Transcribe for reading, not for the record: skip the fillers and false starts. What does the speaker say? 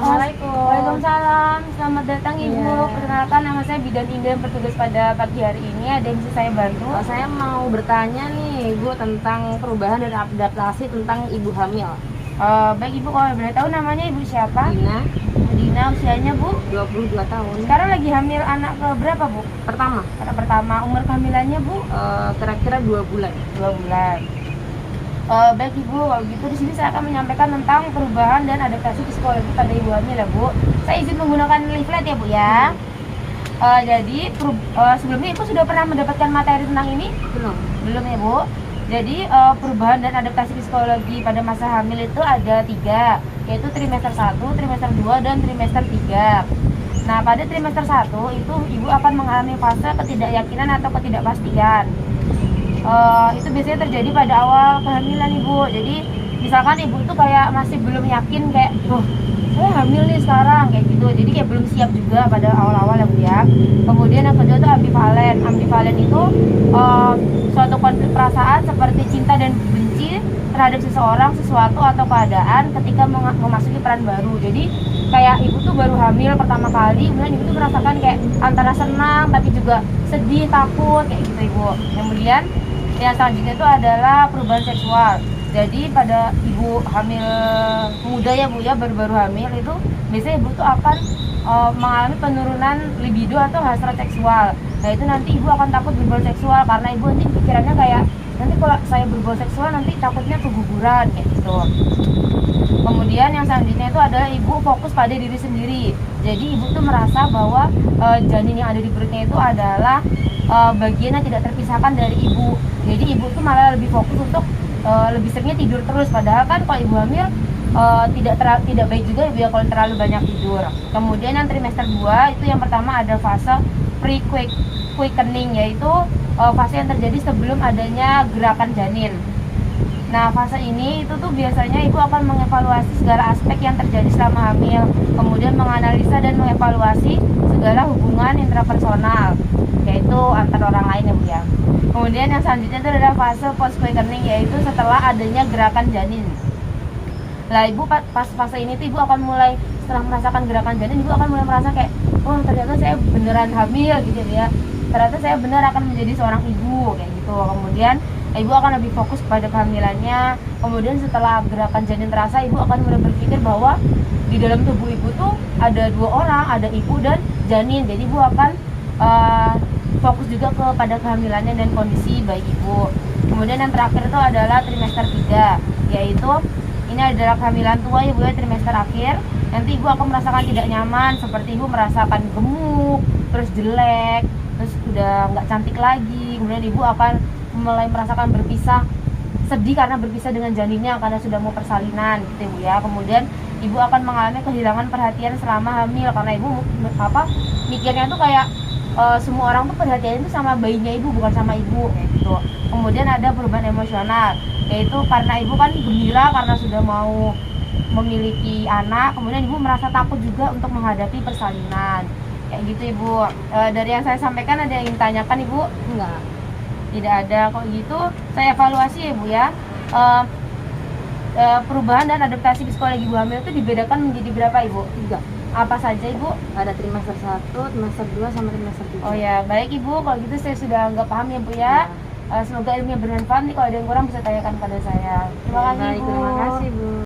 Assalamualaikum. Waalaikumsalam. Selamat datang Ibu. Iya. Perkenalkan, nama saya Bidan Indah, bertugas pada pagi hari ini. Ada yang bisa saya bantu? Saya mau bertanya nih Ibu tentang perubahan dan adaptasi tentang ibu hamil. Baik Ibu, kalau boleh tahu namanya Ibu siapa? Dina, Dina, usianya Bu? 22 tahun. Sekarang lagi hamil anak ke berapa Bu? Pertama, Anak pertama. Umur kehamilannya Bu? kira-kira 2 bulan. 2 bulan. Baik Ibu, kalau gitu di sini saya akan menyampaikan tentang perubahan dan adaptasi psikologi pada ibu hamil ya Bu. Saya izin menggunakan leaflet ya Bu ya. Jadi sebelumnya Ibu sudah pernah mendapatkan materi tentang ini? Belum. Belum ya Bu. Jadi perubahan dan adaptasi psikologi pada masa hamil itu ada 3, yaitu trimester 1, trimester 2, dan trimester 3. Nah, pada trimester 1 itu Ibu akan mengalami fase ketidakyakinan atau ketidakpastian. Itu biasanya terjadi pada awal kehamilan Ibu. Jadi misalkan Ibu itu kayak masih belum yakin, kayak saya hamil nih sekarang, kayak gitu. Jadi kayak belum siap juga pada awal-awal ya Bu ya. Kemudian yang kedua itu ambivalen. Ambivalen itu suatu konflik perasaan seperti cinta dan benci terhadap seseorang, sesuatu, atau keadaan ketika memasuki peran baru. Jadi kayak Ibu tuh baru hamil pertama kali, kemudian Ibu tuh merasakan kayak antara senang tapi juga sedih, takut, kayak gitu Ibu. Kemudian yang selanjutnya itu adalah perubahan seksual. Jadi pada ibu hamil muda ya Bu ya, baru-baru hamil itu biasanya ibu tuh akan mengalami penurunan libido atau hasrat seksual. Nah itu nanti ibu akan takut berbuat seksual karena ibu nanti pikirannya kayak, nanti kalau saya berbuat seksual nanti takutnya keguguran kayak gitu. Kemudian yang selanjutnya itu adalah ibu fokus pada diri sendiri. Jadi ibu tuh merasa bahwa janin yang ada di perutnya itu adalah bagian yang tidak terpisahkan dari ibu. Jadi ibu tuh malah lebih fokus untuk lebih seringnya tidur terus. Padahal kan kalau ibu hamil tidak baik juga ya kalau terlalu banyak tidur. Kemudian yang trimester 2 itu yang pertama ada fase pre-quickening, yaitu fase yang terjadi sebelum adanya gerakan janin. Nah fase ini itu tuh biasanya ibu akan mengevaluasi segala aspek yang terjadi selama hamil, kemudian menganalisa dan mengevaluasi segala hubungan intrapersonal, yaitu antar orang lain ya Bu ya. Kemudian yang selanjutnya itu adalah fase post quickening, yaitu setelah adanya gerakan janin. Lah ibu pas fase ini tuh ibu akan mulai, setelah merasakan gerakan janin, ibu akan mulai merasa kayak, oh ternyata saya beneran hamil gitu ya. Ternyata saya benar akan menjadi seorang ibu kayak gitu. Kemudian ibu akan lebih fokus pada kehamilannya. Kemudian setelah gerakan janin terasa, ibu akan mulai berpikir bahwa di dalam tubuh ibu tuh ada 2 orang, ada ibu dan janin. Jadi ibu akan fokus juga kepada kehamilannya dan kondisi bayi ibu. Kemudian yang terakhir itu adalah trimester 3, yaitu ini adalah kehamilan tua ibu ya, trimester akhir. Nanti ibu akan merasakan tidak nyaman, seperti ibu merasakan gemuk, terus jelek, terus udah nggak cantik lagi. Kemudian ibu akan mulai merasakan berpisah, sedih karena berpisah dengan janinnya karena sudah mau persalinan gitu Ibu ya. Kemudian ibu akan mengalami kehilangan perhatian selama hamil karena ibu mikirnya tuh kayak semua orang tuh perhatiannya itu sama bayinya ibu, bukan sama ibu kayak gitu. Kemudian ada perubahan emosional, yaitu karena ibu kan gembira karena sudah mau memiliki anak, kemudian ibu merasa takut juga untuk menghadapi persalinan kayak gitu Ibu. Dari yang saya sampaikan ada yang ingin tanyakan Ibu? Enggak. Tidak ada. Kok gitu saya evaluasi ya Bu ya. Perubahan dan adaptasi psikologi ibu hamil itu dibedakan menjadi berapa Ibu? 3. Apa saja Ibu? Ada trimester 1, trimester 2, sama trimester 3. Oh ya, baik Ibu, kalau gitu saya sudah nggak paham ya Bu ya. Semoga ilmunya bermanfaat. Nih kalau ada yang kurang bisa tanyakan pada saya. Terima kasih Baik, Bu. terima kasih Bu.